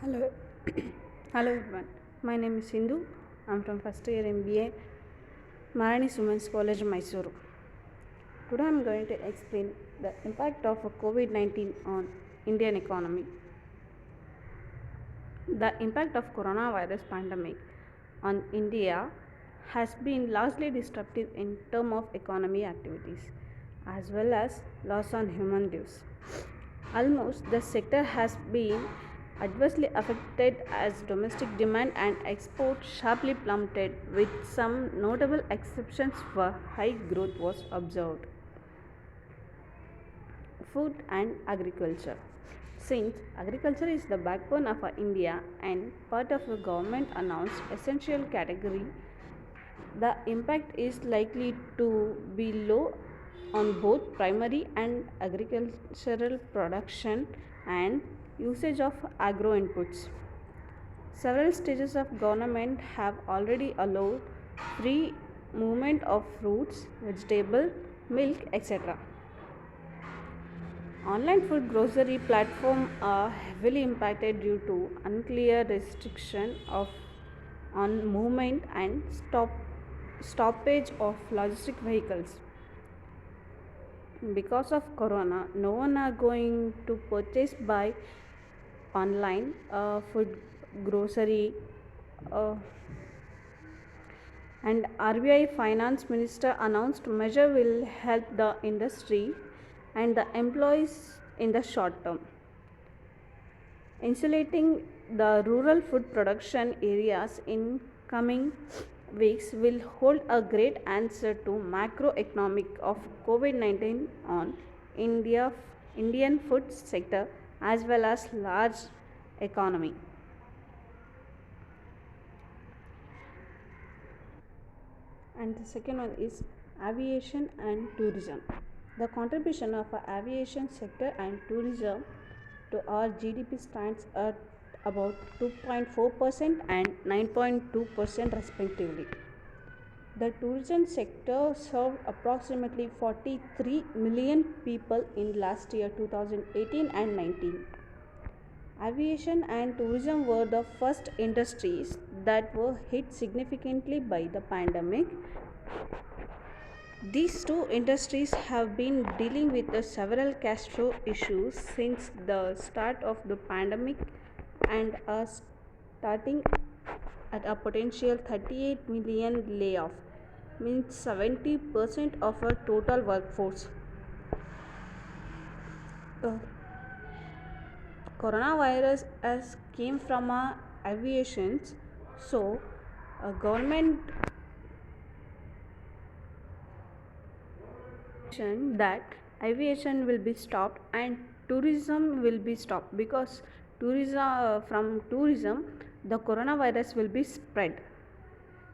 Hello, hello everyone. My name is Sindhu. I'm from first year MBA, Marani Women's College, Mysuru. Today I'm going to explain the impact of COVID-19 on Indian economy. The impact of coronavirus pandemic on India has been largely disruptive in terms of economy activities as well as loss on human lives. Almost the sector has been adversely affected as domestic demand and export sharply plummeted, with some notable exceptions for high growth was observed. Food and agriculture. Since agriculture is the backbone of India and part of the government announced essential category, the impact is likely to be low on both primary and agricultural production and usage of agro inputs. Several stages of government have already allowed free movement of fruits, vegetable, milk, etc. Online food grocery platforms are heavily impacted due to unclear restriction of on movement and stoppage of logistic vehicles. Because of corona, no one are going to purchase by online food grocery, uh, and RBI finance minister announced measure will help the industry and the employees in the short term. Insulating the rural food production areas in coming weeks will hold a great answer to macroeconomic of COVID-19 on Indian food sector as well as large economy. And the second one is aviation and tourism. The contribution of aviation sector and tourism to our GDP stands at about 2.4% and 9.2% respectively. The tourism sector served approximately 43 million people in last year 2018 and 19. Aviation and tourism were the first industries that were hit significantly by the pandemic. These two industries have been dealing with several cash flow issues since the start of the pandemic and are starting at a potential 38 million layoff, means 70% of our total workforce. Uh, Coronavirus as came from aviation, so government that aviation will be stopped and tourism will be stopped because from tourism the coronavirus will be spread.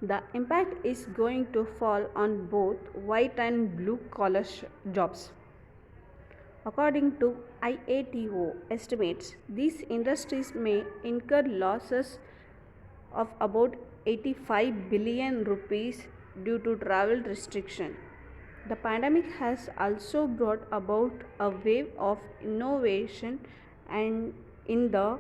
The impact is going to fall on both white and blue collar jobs. According to IATO estimates, these industries may incur losses of about 85 billion rupees due to travel restriction. The pandemic has also brought about a wave of innovation and in the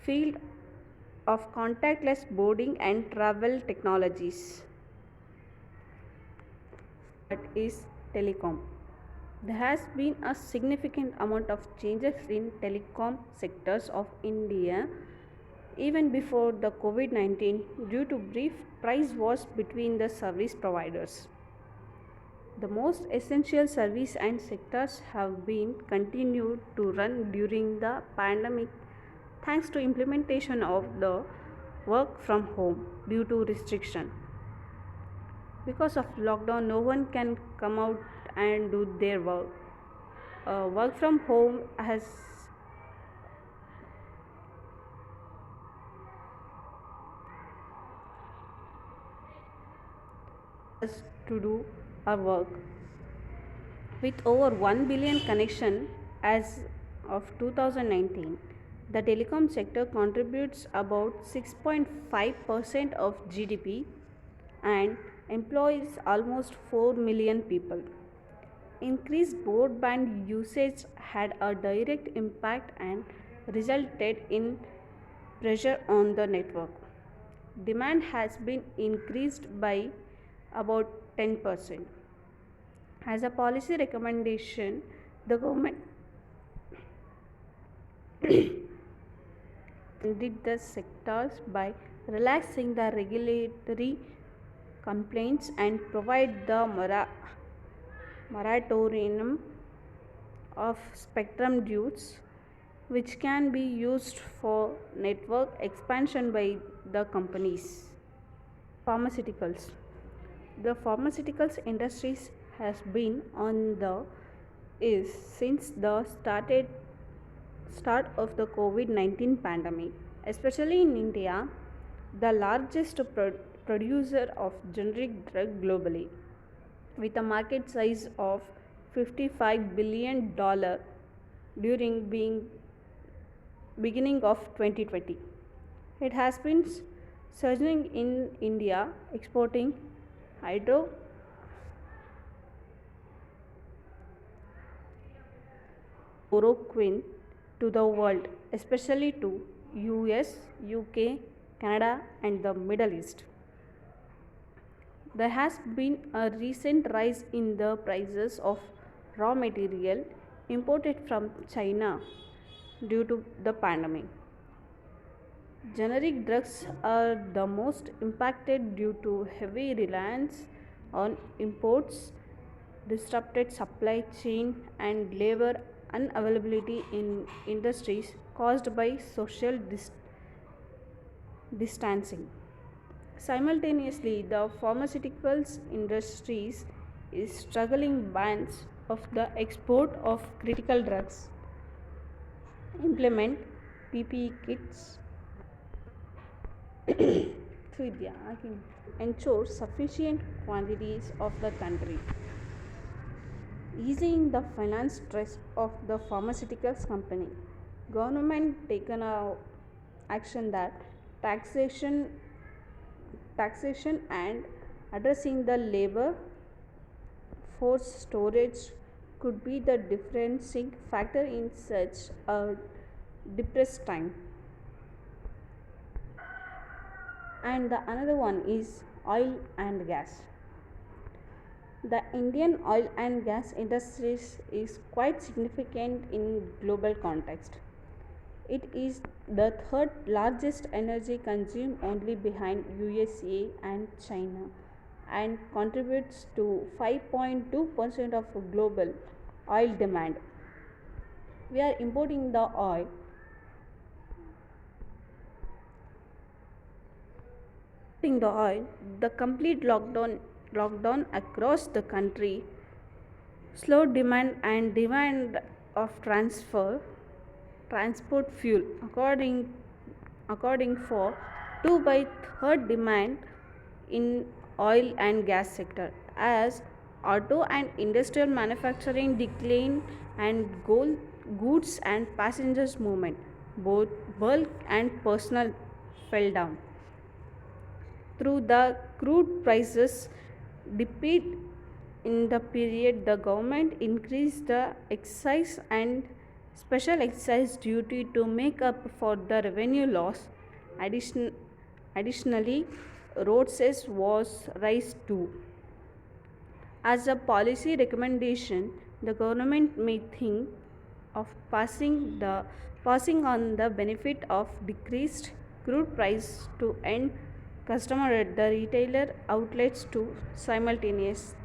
field of contactless boarding and travel technologies. That is telecom. There has been a significant amount of changes in telecom sectors of India even before the COVID-19 due to brief price wars between the service providers. The most essential service and sectors have been continued to run during the pandemic thanks to implementation of the work from home due to restriction. Because of lockdown, no one can come out and do their work. Work from home has us to do our work. With over 1 billion connection as of 2019, the telecom sector contributes about 6.5% of GDP and employs almost 4 million people. Increased broadband usage had a direct impact and resulted in pressure on the network. Demand has been increased by about 10%. As a policy recommendation, the government did the sectors by relaxing the regulatory complaints and provide the moratorium of spectrum dues which can be used for network expansion by the companies. Pharmaceuticals. The pharmaceuticals industries has been on the is since the start of the COVID-19 pandemic, especially in India, the largest producer of generic drug globally, with a market size of $55 billion during beginning of 2020. It has been surging in India, exporting hydrochloroquine to the world, especially to US, UK, Canada, and the Middle East. There has been a recent rise in the prices of raw material imported from China due to the pandemic. Generic drugs are the most impacted due to heavy reliance on imports, disrupted supply chain, and labor unavailability in industries caused by social distancing. Simultaneously, the pharmaceuticals industries is struggling bans of the export of critical drugs, implement PPE kits, ensure sufficient quantities of the country, easing the finance stress of the pharmaceuticals company. Government taken a action that taxation taxation and addressing the labor force storage could be the differentiating factor in such a depressed time. And the another one is oil and gas. The Indian oil and gas industry is quite significant in global context. It is the third largest energy consumed only behind USA and China and contributes to 5.2% of global oil demand. We are importing the oil, the complete lockdown across the country, slow demand and demand of transport fuel according for 2 by third demand in oil and gas sector as auto and industrial manufacturing decline and goods and passengers movement both bulk and personal fell down through the crude prices depleted in the period. The government increased the excise and special excise duty to make up for the revenue loss. Additionally, road cess was raised too. As a policy recommendation, the government may think of passing on the benefit of decreased crude price to end customer at the retailer outlets to simultaneously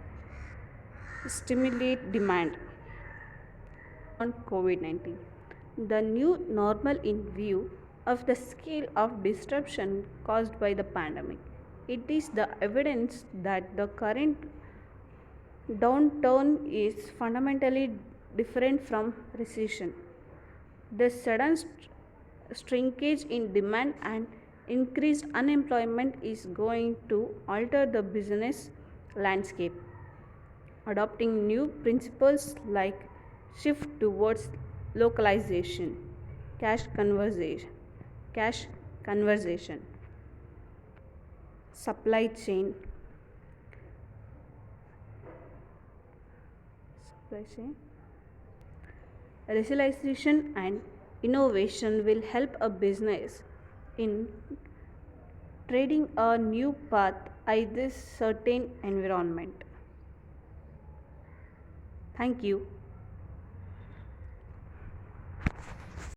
stimulate demand on COVID-19. The new normal in view of the scale of disruption caused by the pandemic. It is the evidence that the current downturn is fundamentally different from recession. The sudden shrinkage in demand and increased unemployment is going to alter the business landscape. Adopting new principles like shift towards localization, cash conversation, cash conversation, supply chain, racialization and innovation will help a business in trading a new path in this certain environment. Thank you.